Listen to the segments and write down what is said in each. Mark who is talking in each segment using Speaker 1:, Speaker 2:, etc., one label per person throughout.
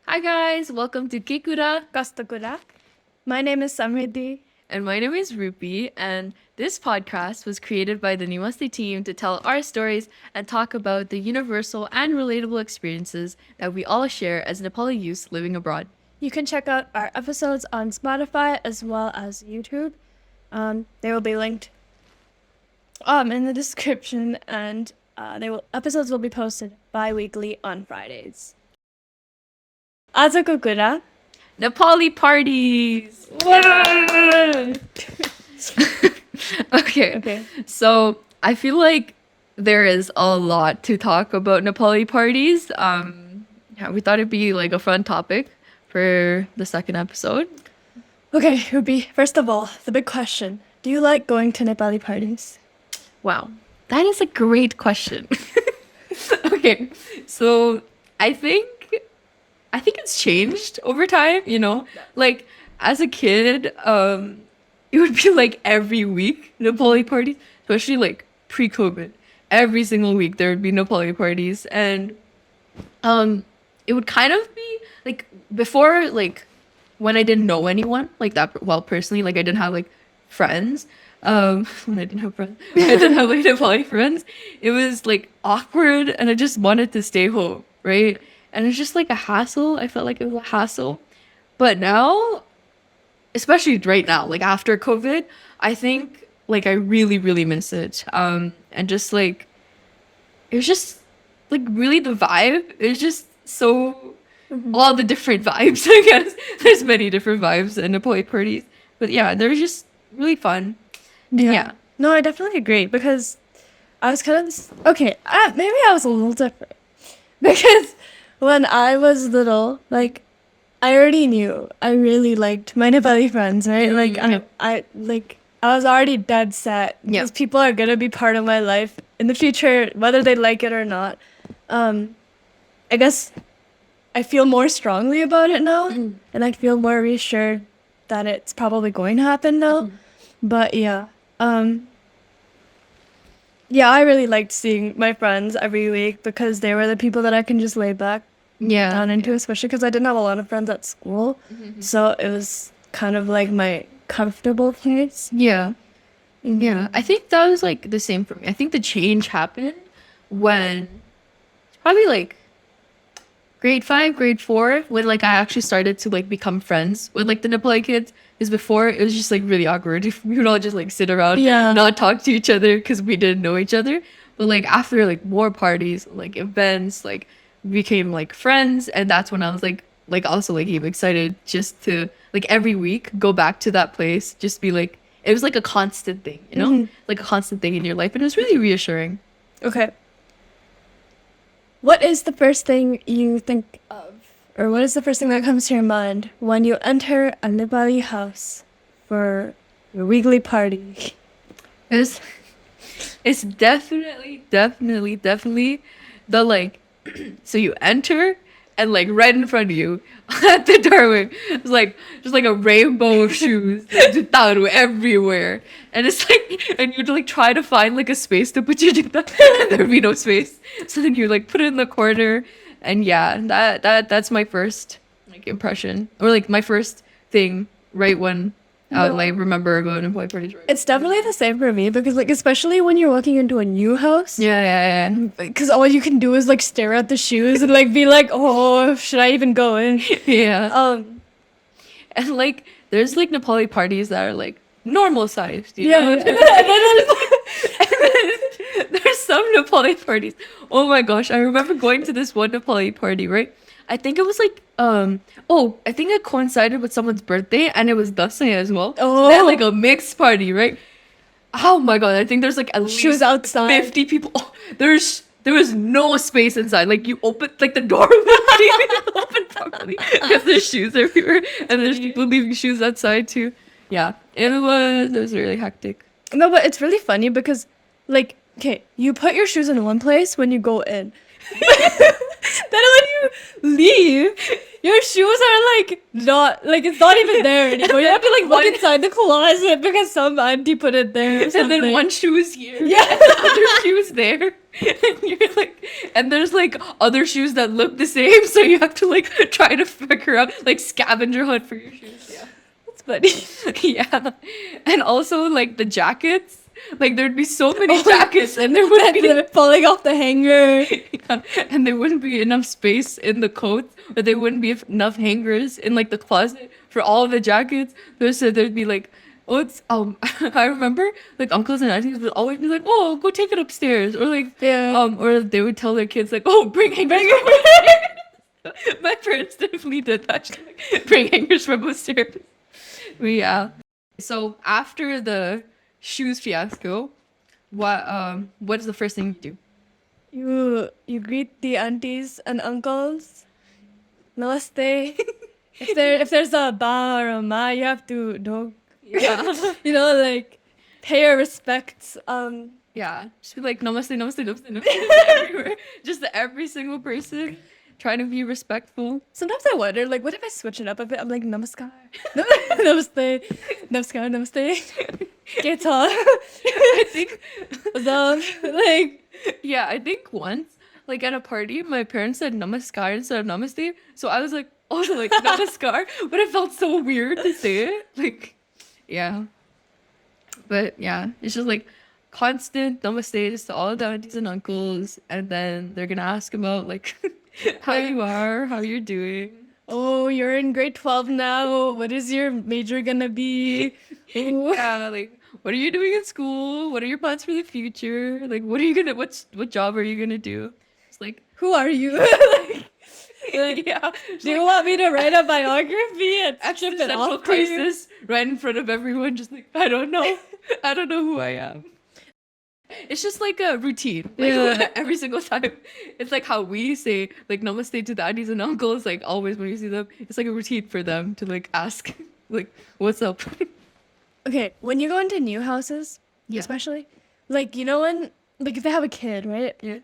Speaker 1: Hi guys, welcome to Kikura.
Speaker 2: Kastakura. My name is Samriddhi.
Speaker 1: And my name is Rupi, and this podcast was created by the Nemaste Team to tell our stories and talk about the universal and relatable experiences that we all share as Nepali youths living abroad.
Speaker 2: You can check out our episodes on Spotify as well as YouTube. They will be linked in the description, and episodes will be posted bi-weekly on Fridays. आजको कुरा
Speaker 1: Nepali parties! Okay. So I feel like there is a lot to talk about Nepali parties. We thought it'd be like a fun topic for the second episode.
Speaker 2: Okay, Ruby, first of all, the big question. Do you like going to Nepali parties?
Speaker 1: Wow, that is a great question. Okay, so I think it's changed over time, Like, as a kid, it would be like every week Nepali parties, especially like pre-COVID. Every single week there would be Nepali parties, and it would kind of be like before, like when I didn't know anyone like that well personally, like I didn't have like friends. When I didn't have friends, I didn't have like Nepali friends. It was like awkward, and I just wanted to stay home, right? And it's just like a hassle. I felt like it was a hassle. But now, especially right now, like after COVID, I think like I really, really miss it. And just like, it was just like really the vibe. It's just so, all the different vibes, I guess. There's many different vibes in Nepali parties. But yeah, they're just really fun. Yeah.
Speaker 2: No, I definitely agree, because I was kind of... Okay, maybe I was a little different. Because when I was little, like, I already knew I really liked my Nepali friends, right? Like, I was already dead set.
Speaker 1: Yeah.
Speaker 2: These people are gonna be part of my life in the future, whether they like it or not. I guess I feel more strongly about it now, and I feel more reassured that it's probably going to happen now. But yeah, I really liked seeing my friends every week, because they were the people that I can just lay back down into, especially because I didn't have a lot of friends at school. So it was kind of like my comfortable place.
Speaker 1: Yeah. I think that was like the same for me. I think the change happened when probably like grade 5, grade 4, when like I actually started to like become friends with like the Nepali kids. Because before it was just like really awkward. We would all just like sit around, not talk to each other because we didn't know each other. But like after like more parties, like events, like we became like friends, and that's when I was like also like even excited just to like every week go back to that place. Just be like, it was like a constant thing, like a constant thing in your life, and it was really reassuring.
Speaker 2: Okay. What is the first thing you think of, or what is the first thing that comes to your mind when you enter a Nepali house for your weekly party?
Speaker 1: It's definitely the like, so you enter, and like right in front of you at the doorway, it's like just like a rainbow of shoes, jutaro everywhere, and it's like, and you'd like try to find like a space to put your juta, and there'd be no space, so then you like put it in the corner, and yeah, that's my first like impression, or like my first thing right when I like remember going to Nepali parties. Right.
Speaker 2: It's definitely the same for me, because like especially when you're walking into a new house.
Speaker 1: Yeah.
Speaker 2: Because all you can do is like stare at the shoes and like be like, oh, should I even go in?
Speaker 1: Yeah. And like there's like Nepali parties that are like normal sized, you know? And then there's some Nepali parties. Oh my gosh, I remember going to this one Nepali party, right? I think it was like I think it coincided with someone's birthday, and it was Dasai as well. So they had like a mixed party, right? Oh my god, I think there's like at least
Speaker 2: outside.
Speaker 1: 50 people. Oh, there was no space inside. Like you open like the door wouldn't even open properly because there's shoes everywhere, and there's people leaving shoes outside too. Yeah, it was really hectic.
Speaker 2: No, but it's really funny because, like, okay, you put your shoes in one place when you go in. Then when you leave, your shoes are like not, like it's not even there anymore. You have to like look inside the closet because some auntie put it there.
Speaker 1: And then one shoe is here.
Speaker 2: Yeah.
Speaker 1: The other shoe is there. And you're like, and there's like other shoes that look the same, so you have to like try to figure out like scavenger hunt for your shoes. Yeah.
Speaker 2: That's funny.
Speaker 1: Yeah. And also like the jackets. Like there'd be so many
Speaker 2: Oh,
Speaker 1: jackets and there would be
Speaker 2: They're falling off the hanger.
Speaker 1: yeah, and there wouldn't be enough space in the coats, or there wouldn't be enough hangers in like the closet for all of the jackets. So there'd be like, oh, it's I remember like uncles and aunties would always be like, oh, go take it upstairs, or like or they would tell their kids like, oh, bring hangers. My parents definitely did that. Just, like, bring hangers from upstairs. But yeah. So after the shoes fiasco, what is the first thing you do?
Speaker 2: You greet the aunties and uncles. Namaste. If there's a ba or a ma, you have to
Speaker 1: Yeah.
Speaker 2: like pay your respects.
Speaker 1: Yeah. Just be like namaste, namaste, namaste, namaste everywhere. Just to every single person. Trying to be respectful.
Speaker 2: Sometimes I wonder, like, what if I switch it up a bit? I'm like, namaskar. Namaste. Namaskar, namaste. Get on.
Speaker 1: I think
Speaker 2: Like,
Speaker 1: yeah, I think once, like at a party, my parents said namaskar instead of namaste. So I was like, oh, like namaskar, but it felt so weird to say it. Like, yeah. But yeah, it's just like constant namaste just to all the aunties and uncles, and then they're gonna ask about like how you are, how you're doing.
Speaker 2: oh, you're in grade 12 now. What is your major gonna be? Ooh.
Speaker 1: Yeah, like what are you doing in school? What are your plans for the future? Like what job are you gonna do? It's like
Speaker 2: Who are you?
Speaker 1: yeah,
Speaker 2: Do you want me to write a biography and ship it
Speaker 1: existential
Speaker 2: off to you?
Speaker 1: crisis right in front of everyone, just like I don't know. I don't know who I am. It's just like a routine. Like
Speaker 2: Yeah.
Speaker 1: every single time. It's like how we say like namaste to the aunties and uncles, like always when you see them. It's like a routine for them to like ask like what's up.
Speaker 2: Okay, when you go into new houses,
Speaker 1: Yeah.
Speaker 2: especially, like, when, like, if they have a kid, right?
Speaker 1: Yeah.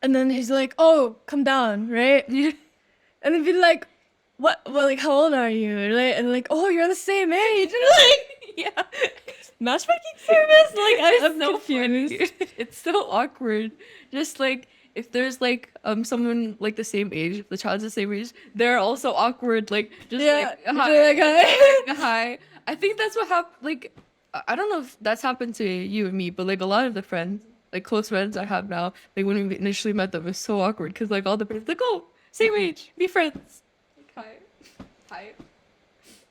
Speaker 2: And then he's like, oh, come down, right?
Speaker 1: Yeah.
Speaker 2: And then be like, what, well, like, how old are you? Right? And like, oh, you're the same age. And like,
Speaker 1: Yeah.
Speaker 2: matchmaking service? Like, I'm
Speaker 1: so
Speaker 2: confused.
Speaker 1: funny. It's so awkward. Just like if there's like someone like the same age, the child's the same age, they're also awkward. Like just
Speaker 2: Yeah.
Speaker 1: like
Speaker 2: Like,
Speaker 1: hi, hi. I think that's what happened. Like I don't know if that's happened to you and me, but like a lot of the friends, like close friends I have now, like when we initially met them, it was so awkward because like all the friends like, oh, same age, be friends. Like hi, hi.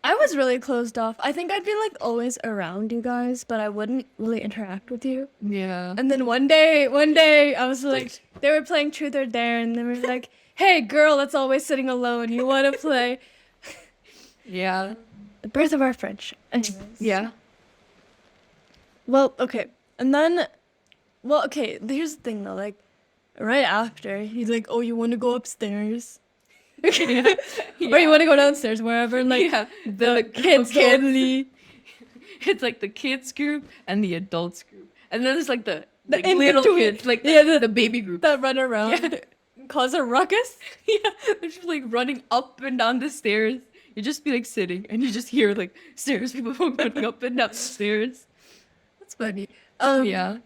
Speaker 2: I was really closed off. I think I'd be like always around you guys, but I wouldn't really interact with you.
Speaker 1: Yeah.
Speaker 2: And then one day I was like, they were playing Truth or Dare, and they were like, hey, girl that's always sitting alone, you want to play?
Speaker 1: Yeah.
Speaker 2: The birth of our friendship. Anyways.
Speaker 1: Yeah.
Speaker 2: Well, okay. And then, well, okay, here's the thing though, like, right after, he's like, oh, you want to go upstairs?
Speaker 1: Yeah.
Speaker 2: Or you want to go downstairs, wherever, and like,
Speaker 1: Yeah.
Speaker 2: the kids only.
Speaker 1: It's like the kids group and the adults group, and then there's like the
Speaker 2: The
Speaker 1: like, little
Speaker 2: in-between.
Speaker 1: kids, like
Speaker 2: Yeah,
Speaker 1: the baby group.
Speaker 2: That run around,
Speaker 1: Yeah.
Speaker 2: cause a ruckus.
Speaker 1: Yeah, they're just like running up and down the stairs. You just be like sitting, and you just hear like stairs people running up and down the stairs.
Speaker 2: That's funny.
Speaker 1: Yeah,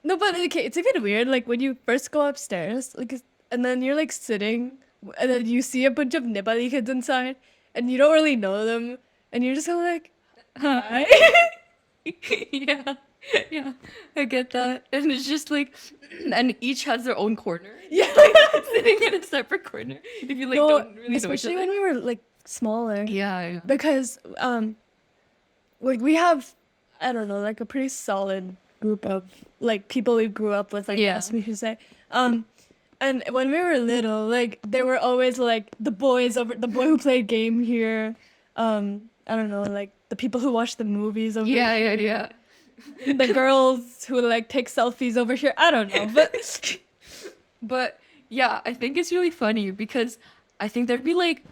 Speaker 2: No, but okay, it's a bit weird. Like when you first go upstairs, like, and then you're like sitting, and then you see a bunch of Nepali kids inside, and you don't really know them, and you're just kind of like, hi.
Speaker 1: yeah, yeah. I get that, and it's just like, and each has their own corner.
Speaker 2: Yeah.
Speaker 1: Sitting in a separate corner. If you like
Speaker 2: No,
Speaker 1: don't really know each
Speaker 2: especially
Speaker 1: other.
Speaker 2: when we were like smaller,
Speaker 1: Yeah,
Speaker 2: because like we have, I don't know, like a pretty solid group of like people we grew up with, like
Speaker 1: Yeah.
Speaker 2: us, we should say. And when we were little, like there were always like the boys over, the boy who played game here, I don't know, like the people who watch the movies over
Speaker 1: yeah, yeah, yeah.
Speaker 2: the girls who like take selfies over here. I don't know, but
Speaker 1: But yeah, I think it's really funny because I think there'd be like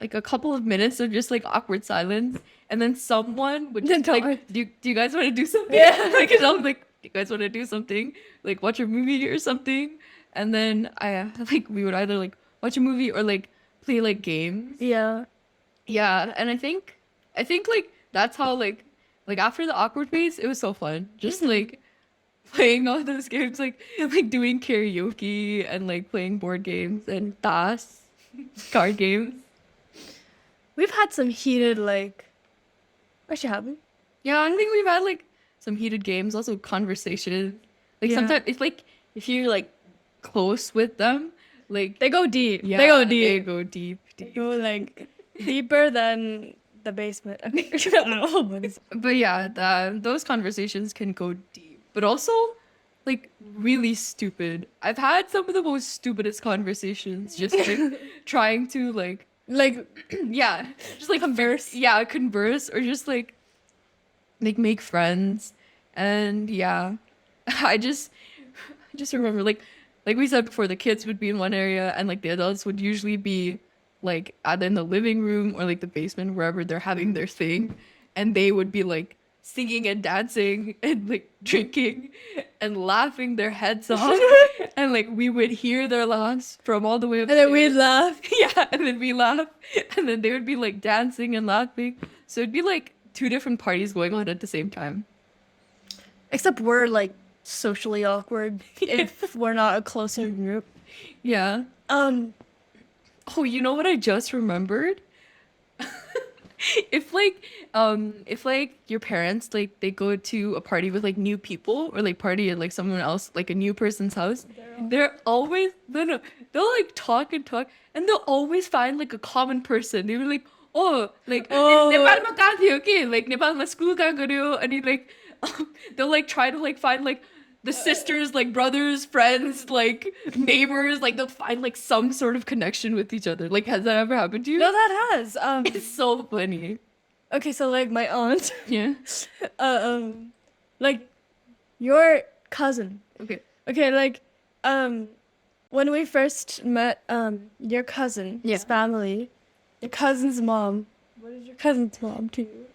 Speaker 1: like a couple of minutes of just like awkward silence, and then someone would just
Speaker 2: Then
Speaker 1: like, do you guys want to do something?
Speaker 2: Yeah.
Speaker 1: Like, and I'm like, do you guys want to do something? Like watch a movie or something? And then I like we would either like watch a movie or like play like games.
Speaker 2: yeah,
Speaker 1: Yeah, and I think like that's how like after the awkward phase, it was so fun. Just like playing all those games, like doing karaoke and like playing board games and tas, card games.
Speaker 2: We've had some heated like. Actually, have we?
Speaker 1: Yeah, I think we've had like some heated games, also conversations. Like
Speaker 2: Yeah.
Speaker 1: sometimes if you're like close with them, like
Speaker 2: They go deep.
Speaker 1: yeah,
Speaker 2: They go
Speaker 1: they
Speaker 2: deep.
Speaker 1: go deep,
Speaker 2: They
Speaker 1: deep.
Speaker 2: go like deeper than the basement. I don't know what is.
Speaker 1: But yeah, those conversations can go deep, but also like really stupid. I've had some of the most stupidest conversations just like trying to like
Speaker 2: Like
Speaker 1: yeah, just like
Speaker 2: converse.
Speaker 1: yeah, converse or just like make friends. And yeah, I just remember like we said before, the kids would be in one area and like the adults would usually be like either in the living room or like the basement wherever they're having their thing, and they would be like singing and dancing and like drinking and laughing their heads off, and like we would hear their laughs from all the way
Speaker 2: And then we'd
Speaker 1: upstairs.
Speaker 2: laugh.
Speaker 1: Yeah, and then we laugh, and then they would be like dancing and laughing. So it'd be like two different parties going on at the same time.
Speaker 2: Except we're like socially awkward if we're not a closer group.
Speaker 1: Yeah. Oh, you know what I just remembered? If your parents like they go to a party with like new people or like party at like someone else like a new person's house, they're always no, they'll like talk and talk and they'll always find like a common person. They'll be like, oh, like
Speaker 2: Oh.
Speaker 1: Nepal ma kahan thiyo ke? Like Nepal ma school kahan garyo? And like they'll like try to like find like the sisters, like brothers, friends, like neighbors, like they'll find like some sort of connection with each other. Like, has that ever happened to you?
Speaker 2: No, that has.
Speaker 1: It's so funny.
Speaker 2: Okay, so like my aunt,
Speaker 1: Yeah.
Speaker 2: like your cousin.
Speaker 1: Okay.
Speaker 2: Okay, like when we first met your cousin's
Speaker 1: Yeah.
Speaker 2: family, your cousin's mom. What is your cousin's mom to you?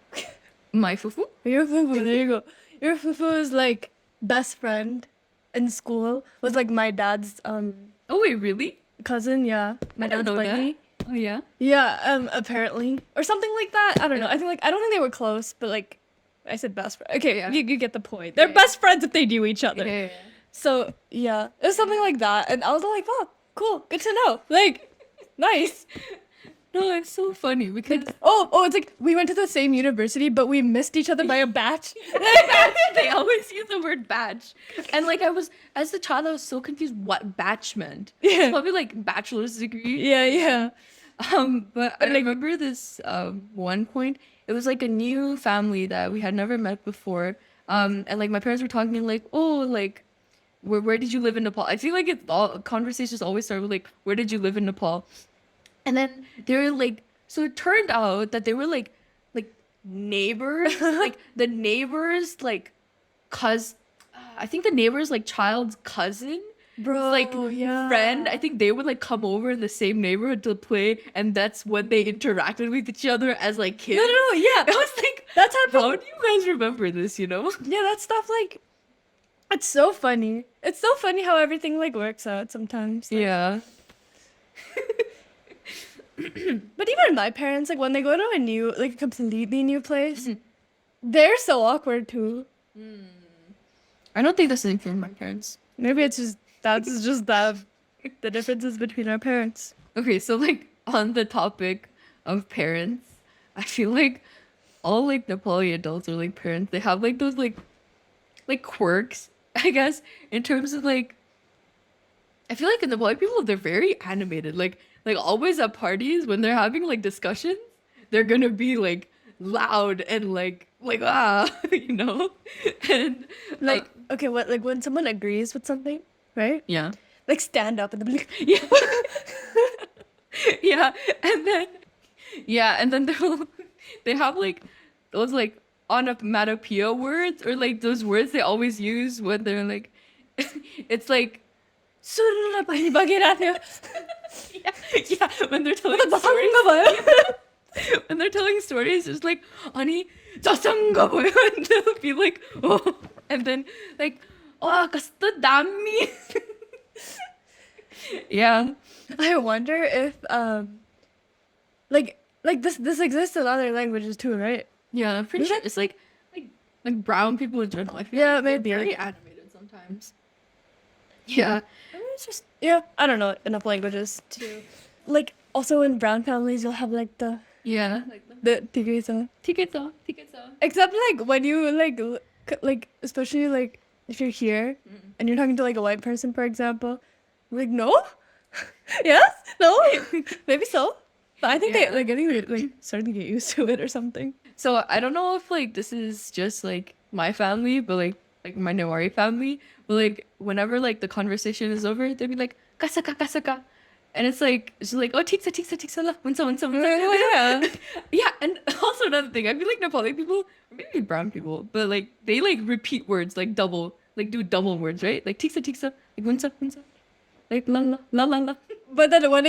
Speaker 1: My fufu?
Speaker 2: Your fufu, there you go. Your fufu is like best friend in school was like my dad's
Speaker 1: Oh wait, really?
Speaker 2: cousin, yeah. My
Speaker 1: I don't
Speaker 2: dad's
Speaker 1: know
Speaker 2: buddy.
Speaker 1: that. Oh yeah.
Speaker 2: Yeah, apparently. Or something like that. I don't know. I don't think they were close, but like I said best friend. Okay,
Speaker 1: Yeah.
Speaker 2: you get the point. They're
Speaker 1: Yeah.
Speaker 2: best friends if they knew each other.
Speaker 1: Yeah.
Speaker 2: So yeah, it was something like that. And I was like, oh, cool, good to know. Like, nice.
Speaker 1: No, it's so funny because
Speaker 2: Oh, it's like we went to the same university, but we missed each other by a batch.
Speaker 1: they always use the word batch. And like as a child, I was so confused what batch meant.
Speaker 2: Yeah.
Speaker 1: It's probably like bachelor's degree.
Speaker 2: Yeah.
Speaker 1: But I remember this one point. It was like a new family that we had never met before. And like my parents were talking like, oh, like where did you live in Nepal? I feel like it's all conversations always start with like, where did you live in Nepal? And then they were like, so it turned out that they were like neighbors, like the neighbors like I think the neighbor's like child's cousin.
Speaker 2: Bro,
Speaker 1: Like
Speaker 2: yeah.
Speaker 1: friend, I think they would like come over in the same neighborhood to play, and that's when they interacted with each other as like kids.
Speaker 2: No, yeah.
Speaker 1: I was like,
Speaker 2: That's how
Speaker 1: how do you guys remember this? You know?
Speaker 2: Yeah, that stuff like it's so funny. It's so funny how everything like works out sometimes. Like,
Speaker 1: Yeah.
Speaker 2: But even my parents, like when they go to a new, like a completely new place, they're so awkward too.
Speaker 1: I don't think the same for my parents.
Speaker 2: Maybe it's just that's just the differences between our parents.
Speaker 1: Okay, so like on the topic of parents, I feel like all like Nepali adults or like parents, they have like those like quirks, I guess, in terms of like I feel like in Nepali people they're very animated. Like always at parties when they're having like discussions, they're gonna be like loud and like you know? And
Speaker 2: Like okay, what like when someone agrees with something, right?
Speaker 1: yeah.
Speaker 2: Like stand up and they'll be like,
Speaker 1: Yeah. Yeah. And then they have like those like onomatopoeia words or like those words they always use when they're like it's like
Speaker 2: "Surna pani bagera थियो."
Speaker 1: yeah, when they're telling
Speaker 2: What the
Speaker 1: stories.
Speaker 2: भयो?
Speaker 1: When they're telling stories, it's like, "Ani, jasanga bhayo," and they'll be like, "Oh," and then like, "Oh, kasto dami." Yeah.
Speaker 2: I wonder if like this exists in other languages too, right?
Speaker 1: Yeah, I'm pretty sure it's like brown people in general. I feel
Speaker 2: Yeah,
Speaker 1: like they're
Speaker 2: maybe.
Speaker 1: very animated sometimes. sometimes. Yeah.
Speaker 2: I mean, it's just yeah. I don't know enough languages to like. Also, in brown families, you'll have like
Speaker 1: Yeah.
Speaker 2: the tigre.
Speaker 1: Ticket.
Speaker 2: Except like when you like especially like if you're here and you're talking to like a white person, for example, like no, yes, no, maybe so. But I think
Speaker 1: Yeah.
Speaker 2: they're getting like starting to get used to it or something.
Speaker 1: So I don't know if like this is just like my family, but like my Newari family, but like whenever like the conversation is over, they'll be like kasaka, and it's like oh tiksa la unsa.
Speaker 2: Yeah.
Speaker 1: Yeah, and also another thing, I feel like Nepali people, or maybe brown people, but like they like repeat words like double, like do double words, right? Like tiksa, like unsa, like la.
Speaker 2: But then when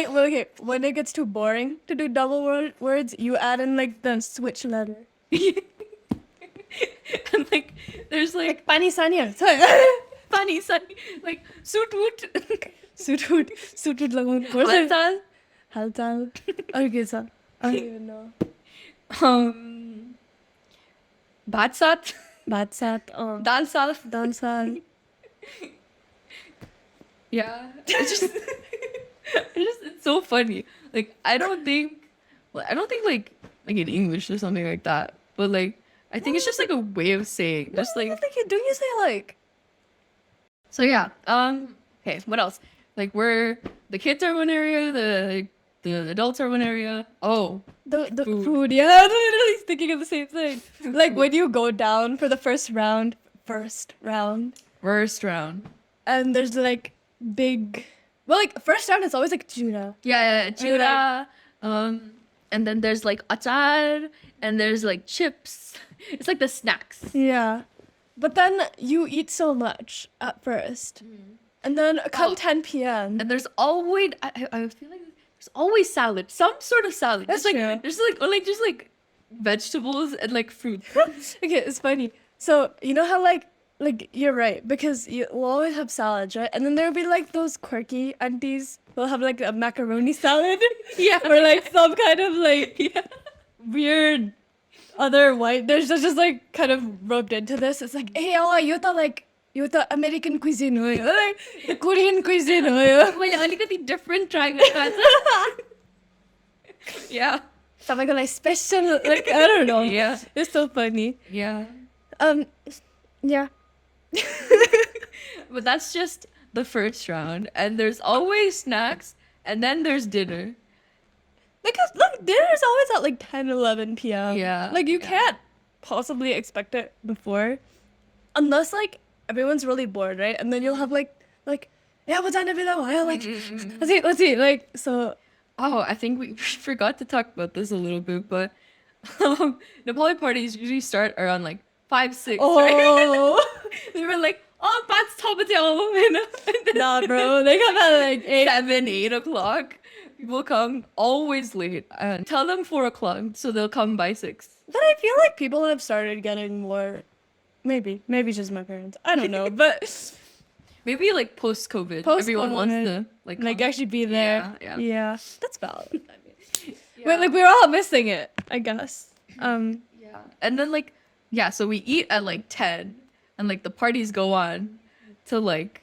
Speaker 2: it gets too boring to do double words, you add in like the switch letter.
Speaker 1: And like there's like
Speaker 2: Pani sanya.
Speaker 1: funny, like suit woot.
Speaker 2: Suited lagun.
Speaker 1: Haltal.
Speaker 2: Haltal. Okay, sir. I don't even know.
Speaker 1: Batsat.
Speaker 2: Batsat.
Speaker 1: Dal sal.
Speaker 2: Dansal.
Speaker 1: Yeah. It's so funny. Like I don't think like in English or something like that. But like I think it's just like a way of saying. Just
Speaker 2: I
Speaker 1: like
Speaker 2: think you do. You say like.
Speaker 1: so yeah. Okay, what else? Like where the kids are one area, the adults are one area. Oh.
Speaker 2: The
Speaker 1: Food.
Speaker 2: food, yeah, I'm literally thinking of the same thing. Like when you go down for the first round,
Speaker 1: First round.
Speaker 2: and there's like big, well, like first round is always like tuna.
Speaker 1: Yeah, chura. And then there's like achar, and there's like chips. It's like the snacks.
Speaker 2: Yeah, but then you eat so much at first, and then come
Speaker 1: Oh.
Speaker 2: 10 p.m.
Speaker 1: And there's always I feel like there's always salad, some sort of salad.
Speaker 2: That's
Speaker 1: Just,
Speaker 2: true.
Speaker 1: like there's like or like just like vegetables and like fruit.
Speaker 2: Okay, it's funny. So you know how like you're right because you will always have salads, right? And then there'll be like those quirky aunties who'll have like a macaroni salad.
Speaker 1: Yeah.
Speaker 2: Or like some kind of like
Speaker 1: Yeah.
Speaker 2: weird other white dish that's just like kind of rubbed into this. It's like, hey, oh, you thought American cuisine, ho yo. Like Korean cuisine, ho yo.
Speaker 1: Well, alikati different trying Yeah.
Speaker 2: Something like special, like I don't know.
Speaker 1: Yeah.
Speaker 2: It's so funny.
Speaker 1: Yeah.
Speaker 2: Yeah.
Speaker 1: But that's just the first round, and there's always snacks, and then there's dinner.
Speaker 2: Because look, dinner's always at like 10, 11 p.m.
Speaker 1: Yeah,
Speaker 2: Like you
Speaker 1: yeah.
Speaker 2: can't possibly expect it before, unless like everyone's really bored, right? And then you'll have like yeah, what's on every level? Like let's eat. Like so.
Speaker 1: Oh, I think we forgot to talk about this a little bit, but Nepali parties usually start around like 5, 6. Right?
Speaker 2: Oh.
Speaker 1: They were like, oh, that's top of
Speaker 2: Nah, bro. They come at like 8.
Speaker 1: 7, 8 o'clock. People come always late. And tell them 4 o'clock, so they'll come by 6.
Speaker 2: But I feel like people have started getting more. Maybe just my parents. I don't know, but
Speaker 1: Maybe like post-COVID, everyone wants to like come.
Speaker 2: actually be there.
Speaker 1: Yeah.
Speaker 2: That's valid. I mean,
Speaker 1: Yeah.
Speaker 2: But like we're all missing it, I guess.
Speaker 1: Yeah. And then like yeah, so we eat at like 10 and like the parties go on to like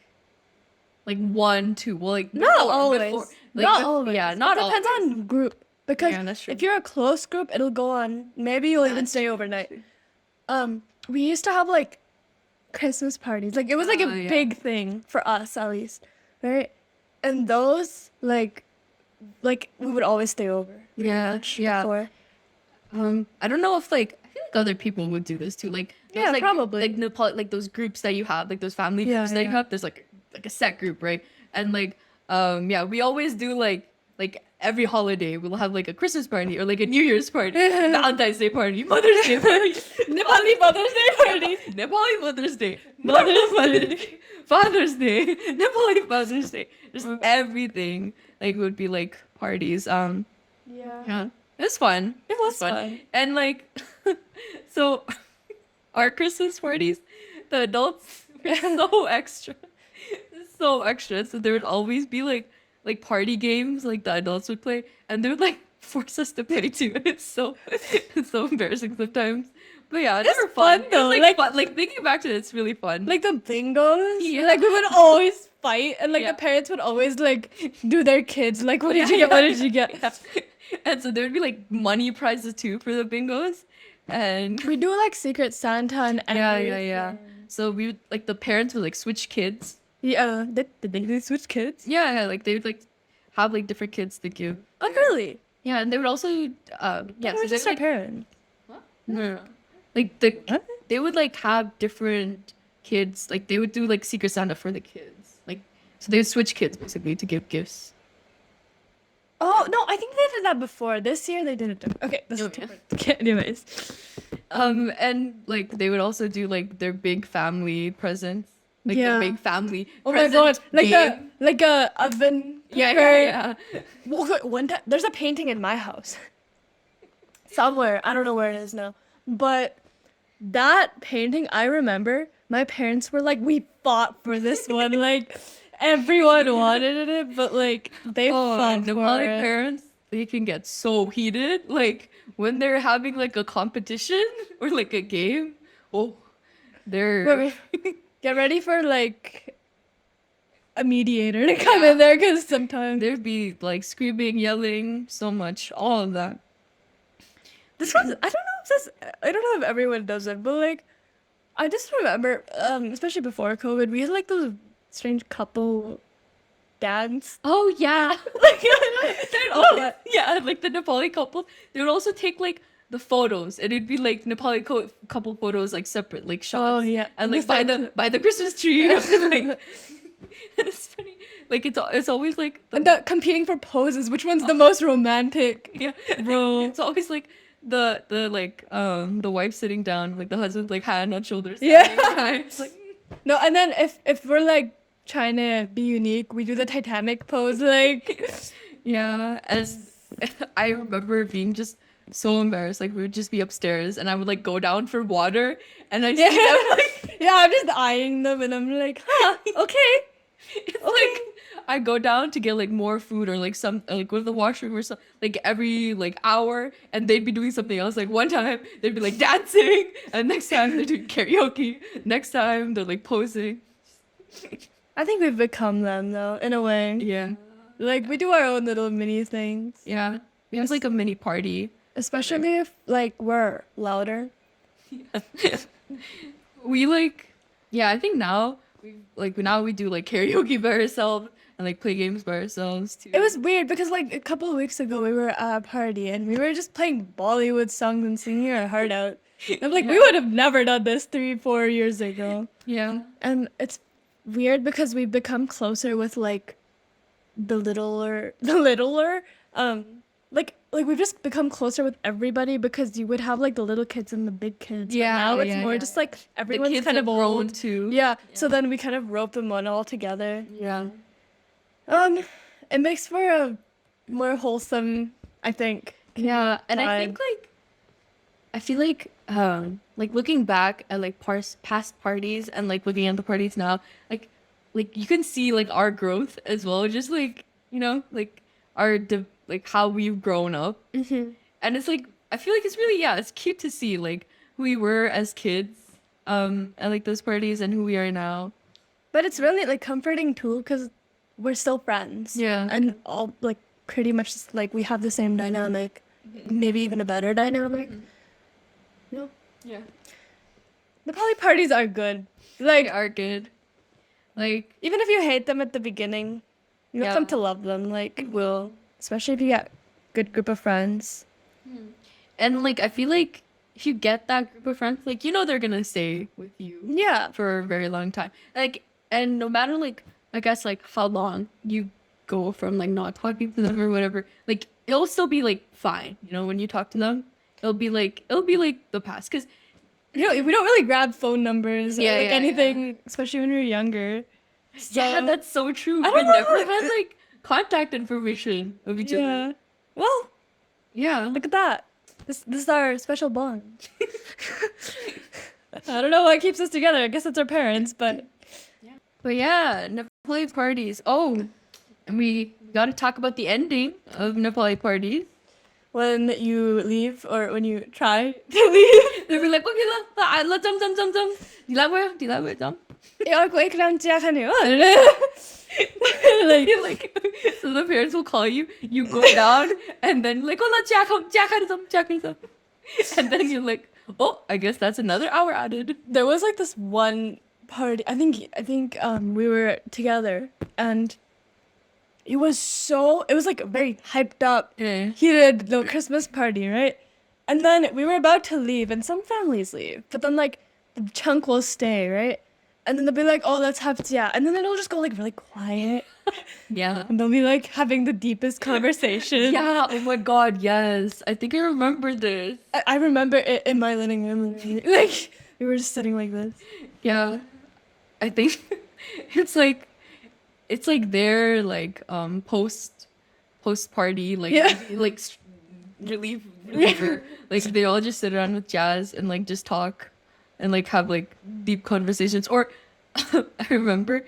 Speaker 1: 1, 2. Well, like
Speaker 2: Not
Speaker 1: before-
Speaker 2: always.
Speaker 1: before- like,
Speaker 2: Not
Speaker 1: bef-
Speaker 2: always.
Speaker 1: Yeah, not
Speaker 2: it depends
Speaker 1: always.
Speaker 2: on group. Because
Speaker 1: Yeah, that's true.
Speaker 2: if you're a close group, it'll go on. Maybe you'll even
Speaker 1: That's
Speaker 2: stay
Speaker 1: true.
Speaker 2: overnight. We used to have like Christmas parties. Like it was like a
Speaker 1: Yeah.
Speaker 2: big thing for us at least, right? And those like we would always stay over.
Speaker 1: Yeah, yeah.
Speaker 2: For.
Speaker 1: I don't know if like I feel like other people would do this too. Like those,
Speaker 2: Yeah,
Speaker 1: like,
Speaker 2: probably.
Speaker 1: like Nepal, like those groups that you have, like those family
Speaker 2: Yeah,
Speaker 1: groups that you
Speaker 2: yeah.
Speaker 1: have. There's like a set group, right? And like yeah, we always do like every holiday we'll have like a Christmas party or like a New Year's party, Valentine's Day party, Mother's Day party, Nepali Mother's Day party, Nepali Mother's Day, Mother's Day, Father's Day, Nepali Father's Day. Just everything like would be like parties.
Speaker 2: Yeah.
Speaker 1: Yeah, it was fun.
Speaker 2: It was fun.
Speaker 1: And like, so our Christmas parties, the adults were so extra, so extra. So there would always be like party games like the adults would play, and they would like force us to play too. It's so embarrassing sometimes. But yeah,
Speaker 2: It's
Speaker 1: they were
Speaker 2: fun,
Speaker 1: fun.
Speaker 2: though,
Speaker 1: It's
Speaker 2: like-
Speaker 1: fun. Like thinking back to it, it's really fun.
Speaker 2: Like the bingos.
Speaker 1: Yeah.
Speaker 2: Like we would always fight, and like
Speaker 1: Yeah.
Speaker 2: the parents would always like do their kids. Like, what did
Speaker 1: Yeah,
Speaker 2: you get? What
Speaker 1: yeah,
Speaker 2: did you get?
Speaker 1: yeah. And so there'd be like money prizes too for the bingos. And
Speaker 2: We do like Secret Santa and
Speaker 1: yeah. So we would like the parents would like switch kids.
Speaker 2: Yeah. Did they switch kids?
Speaker 1: Yeah, like they would like have like different kids to give.
Speaker 2: Oh, really?
Speaker 1: Yeah, and they would also
Speaker 2: Yeah,
Speaker 1: so
Speaker 2: so
Speaker 1: they
Speaker 2: just
Speaker 1: would,
Speaker 2: our
Speaker 1: like,
Speaker 2: parents.
Speaker 1: no. Like the
Speaker 2: What?
Speaker 1: they would like have different kids. Like they would do like Secret Santa for the kids. Like so they would switch kids basically to give gifts.
Speaker 2: Oh no, I think they did that before. This year they didn't do. Okay, this is
Speaker 1: Okay.
Speaker 2: different. Okay, anyways.
Speaker 1: And like they would also do like their big family presents. Like
Speaker 2: Yeah.
Speaker 1: the big family.
Speaker 2: Oh my
Speaker 1: present
Speaker 2: god, like
Speaker 1: game.
Speaker 2: like a oven.
Speaker 1: Yeah,
Speaker 2: cooker.
Speaker 1: yeah.
Speaker 2: Well, one time, there's a painting in my house. Somewhere. I don't know where it is now. But that painting, I remember my parents were like, we fought for this one. Like, everyone wanted it, but like, they fought for
Speaker 1: Nepali
Speaker 2: it.
Speaker 1: parents, they can get so heated. Like when they're having like a competition or like a game. Oh, they're
Speaker 2: Get ready for like a mediator to come in there because sometimes.
Speaker 1: there'd be like screaming, yelling, so much, all of that.
Speaker 2: This one's, I don't know if this, I don't know if everyone does it, but like, I just remember, especially before COVID, we had like those strange couple dance.
Speaker 1: Oh yeah.
Speaker 2: Like,
Speaker 1: Yeah, like the Nepali couple, they would also take like the photos, and it'd be like Nepali couple photos like separate, like shots.
Speaker 2: Oh, yeah.
Speaker 1: and like
Speaker 2: Just
Speaker 1: by the Christmas tree. Like, it's funny. Like it's always like
Speaker 2: and the competing for poses, which one's the most romantic?
Speaker 1: yeah,
Speaker 2: Bro.
Speaker 1: It's always like the like the wife sitting down, like the husband like hand on shoulders.
Speaker 2: Yeah.
Speaker 1: It's like
Speaker 2: No, and then if we're like trying to be unique, we do the Titanic pose, like.
Speaker 1: yeah, as I remember being just so embarrassed. Like we would just be upstairs, and I would like go down for water, and I see them like
Speaker 2: Yeah, I'm just eyeing them, and I'm like, huh, okay.
Speaker 1: it's like I go down to get like more food or like some like go to the washroom or something like every like hour, and they'd be doing something else. Like one time they'd be like dancing, and next time they're doing karaoke. Next time they're like posing.
Speaker 2: I think we've become them though, in a way.
Speaker 1: Yeah,
Speaker 2: Like we do our own little mini things,
Speaker 1: yeah. It was like a mini party.
Speaker 2: especially if like we're louder.
Speaker 1: We like, yeah. I think now we do like karaoke by ourselves and like play games by ourselves too.
Speaker 2: It was weird because like a couple of weeks ago we were at a party and we were just playing Bollywood songs and singing our heart out. I'm like, we would have never done this 3-4 years ago.
Speaker 1: yeah.
Speaker 2: And it's weird because we've become closer with like the littler like we've just become closer with everybody because you would have like the little kids and the big kids. But
Speaker 1: Yeah,
Speaker 2: now it's
Speaker 1: yeah,
Speaker 2: more
Speaker 1: yeah.
Speaker 2: just like
Speaker 1: The
Speaker 2: everyone's
Speaker 1: kids
Speaker 2: kind
Speaker 1: have
Speaker 2: of
Speaker 1: grown
Speaker 2: old.
Speaker 1: too.
Speaker 2: Yeah. So then we kind of rope them on all together.
Speaker 1: Yeah.
Speaker 2: It makes for a more wholesome, I think.
Speaker 1: Yeah, and I
Speaker 2: vibe.
Speaker 1: think like I feel like looking back at like past parties and like looking at the parties now, like you can see like our growth as well, just like like our like how we've grown up,
Speaker 2: Mm-hmm.
Speaker 1: and it's like I feel like it's really it's cute to see like who we were as kids at like those parties and who we are now.
Speaker 2: But it's really like comforting too because we're still friends.
Speaker 1: Yeah.
Speaker 2: And all like pretty much just, like we have the same dynamic, maybe even a better dynamic. No.
Speaker 1: Yeah,
Speaker 2: The poly parties are good.
Speaker 1: they
Speaker 2: Like
Speaker 1: are good. Like
Speaker 2: even if you hate them at the beginning, you'll
Speaker 1: Yeah.
Speaker 2: come to love them. Like
Speaker 1: will.
Speaker 2: especially if you get good group of friends.
Speaker 1: And like I feel like if you get that group of friends, like they're gonna stay with you
Speaker 2: Yeah.
Speaker 1: for a very long time. Like and no matter like I guess like how long you go from like not talking to them or whatever, like it'll still be like fine. When you talk to them, it'll be like the past. Cause
Speaker 2: We don't really grab phone numbers
Speaker 1: Yeah,
Speaker 2: or like
Speaker 1: yeah,
Speaker 2: anything, especially when you're younger.
Speaker 1: yeah, that's so true.
Speaker 2: I
Speaker 1: We
Speaker 2: don't know.
Speaker 1: never had like contact information of each other.
Speaker 2: Yeah. Well,
Speaker 1: Yeah.
Speaker 2: look at that. This is our special bond. I don't know what keeps us together. I guess it's our parents, but
Speaker 1: But yeah, Nepali parties. Oh, and we got to talk about the ending of Nepali parties.
Speaker 2: when you leave or when you try to leave.
Speaker 1: They'll be like, okay, let's jump. Jump.
Speaker 2: यार कोई cram chia खाने हो
Speaker 1: Like, so the parents will call you, you go down, and then like, oh, let's jack. And then you're like, oh, I guess that's another hour added.
Speaker 2: there was like this one party. I think we were together, and it was like a very hyped up,
Speaker 1: Yeah.
Speaker 2: heated little Christmas party, right? And then we were about to leave, and some families leave, but then like the chunk will stay, right? And then they'll be like, oh, let's have jia. And then it'll just go like really quiet.
Speaker 1: Yeah.
Speaker 2: And they'll be like having the deepest conversation.
Speaker 1: Yeah. Oh my God. Yes. I think I remember this.
Speaker 2: I remember it in my living room. Like, we were just sitting like this.
Speaker 1: Yeah. I think it's like their like post party like
Speaker 2: Yeah.
Speaker 1: like relief reliever. Like they all just sit around with jazz and like just talk and like have like deep conversations. Or I remember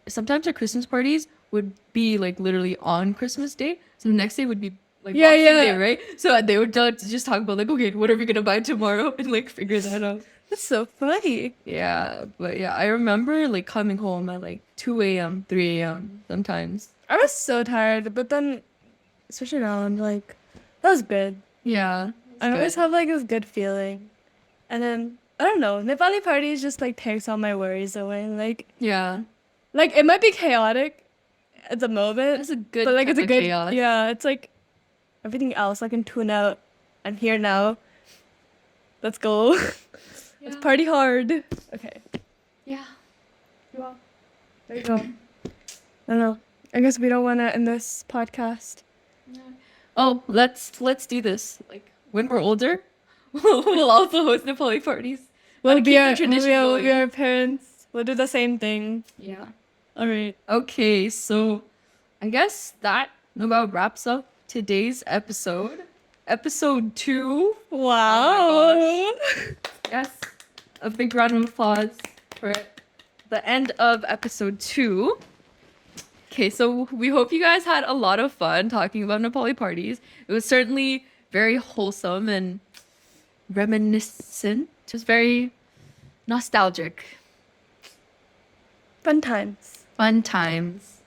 Speaker 1: sometimes our Christmas parties would be like literally on Christmas Day. So the next day would be like
Speaker 2: Yeah,
Speaker 1: Boxing
Speaker 2: yeah.
Speaker 1: Day, right? So they would just talk about like, okay, what are we gonna buy tomorrow, and like figure that out.
Speaker 2: That's so funny.
Speaker 1: Yeah, but yeah, I remember like coming home at like 2 a.m., 3 a.m. sometimes.
Speaker 2: I was so tired, but then, especially now, I'm like, that was good.
Speaker 1: Yeah.
Speaker 2: I always have like this good feeling. And then, I don't know, Nepali parties just like takes all my worries away.
Speaker 1: Yeah.
Speaker 2: Like it might be chaotic at the moment,
Speaker 1: That's a good
Speaker 2: but like it's a
Speaker 1: type of
Speaker 2: good,
Speaker 1: chaos.
Speaker 2: yeah, it's like everything else I can tune out. I'm here now. Let's go. Let's party hard. Okay.
Speaker 1: Yeah.
Speaker 2: There you go. I don't know. I guess we don't want to end this podcast.
Speaker 1: Oh, let's do this. Like when we're older, we'll also host Nepali parties.
Speaker 2: We'll
Speaker 1: Gotta
Speaker 2: be
Speaker 1: keep
Speaker 2: our,
Speaker 1: the tradition
Speaker 2: we'll be
Speaker 1: going.
Speaker 2: our parents. We'll do the same thing.
Speaker 1: Yeah.
Speaker 2: All right.
Speaker 1: Okay, so I guess that about wraps up today's episode. Episode 2.
Speaker 2: Wow.
Speaker 1: Yes. A big round of applause for the end of episode 2. Okay, so we hope you guys had a lot of fun talking about Nepali parties. It was certainly very wholesome and reminiscent, just very nostalgic.
Speaker 2: Fun times.
Speaker 1: Fun times.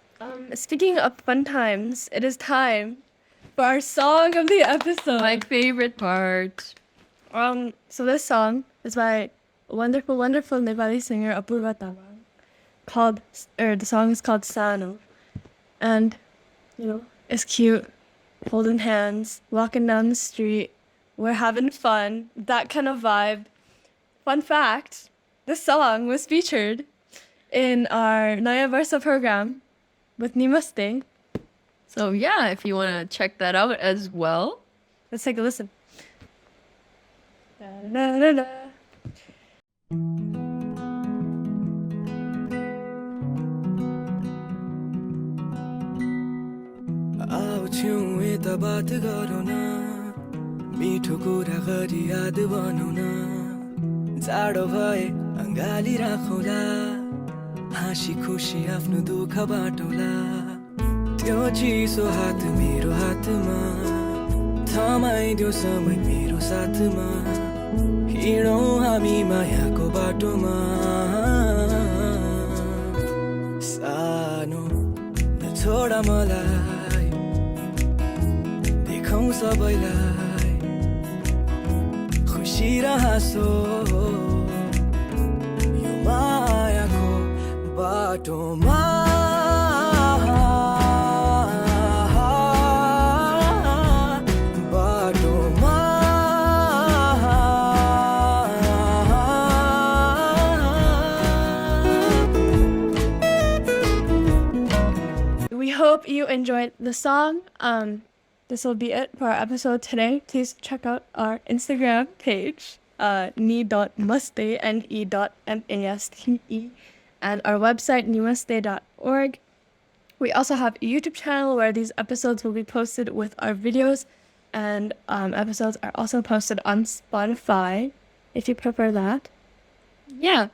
Speaker 2: Speaking of fun times, it is time for our song of the episode.
Speaker 1: My favorite part.
Speaker 2: So this song is by wonderful, wonderful Nepali singer Apurva Tamang. The song is called Sano. And, you know, it's cute. Holding hands, walking down the street. We're having fun. That kind of vibe. Fun fact, this song was featured in our Naya Versa program with Nemaste.
Speaker 1: So yeah, if you want to check that out as well.
Speaker 2: Let's take a listen. Da-da-da-da.
Speaker 3: आउँछौँ यता बात गरौँ न मिठो कुरा गरी याद बनाउँ न जाडो भए अँगाली राखौँला हाँसी खुसी आफ्नो दुःख बाटौँला त्यो चिसो हात मेरो हातमा थमाइदियो समय मेरो साथमा हिँडौँ हामी मायाको बाटोमा सानो छोडा मलाई देखाउँ सबैलाई खुसी र हाँसो यो मायाको बाटोमा
Speaker 2: We hope you enjoyed the song. This will be it for our episode today. Please check out our Instagram page, ne.muste, ne.maste, and our website, nemaste.org. We also have a YouTube channel where these episodes will be posted with our videos, and episodes are also posted on Spotify, if you prefer that.
Speaker 1: Yeah.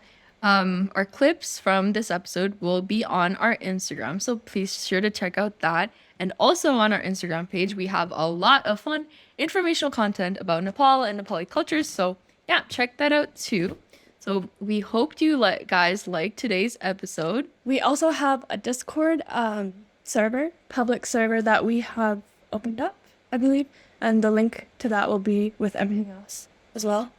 Speaker 1: Our clips from this episode will be on our Instagram, so please sure to check out that. And also on our Instagram page, we have a lot of fun informational content about Nepal and Nepali cultures, so yeah, check that out too. So we hope you guys like today's episode.
Speaker 2: We also have a Discord server, public server that we have opened up, I believe, and the link to that will be with everything else as well.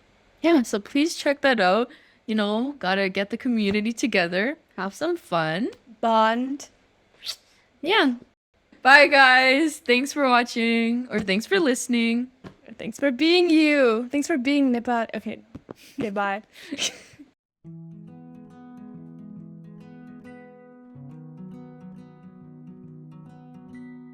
Speaker 1: Yeah, so please check that out. You know, gotta get the community together, have some fun.
Speaker 2: Bond.
Speaker 1: Yeah. Bye, guys. Thanks for watching, or thanks for listening.
Speaker 2: Thanks for being you. Thanks for being Nepal. Okay, bye.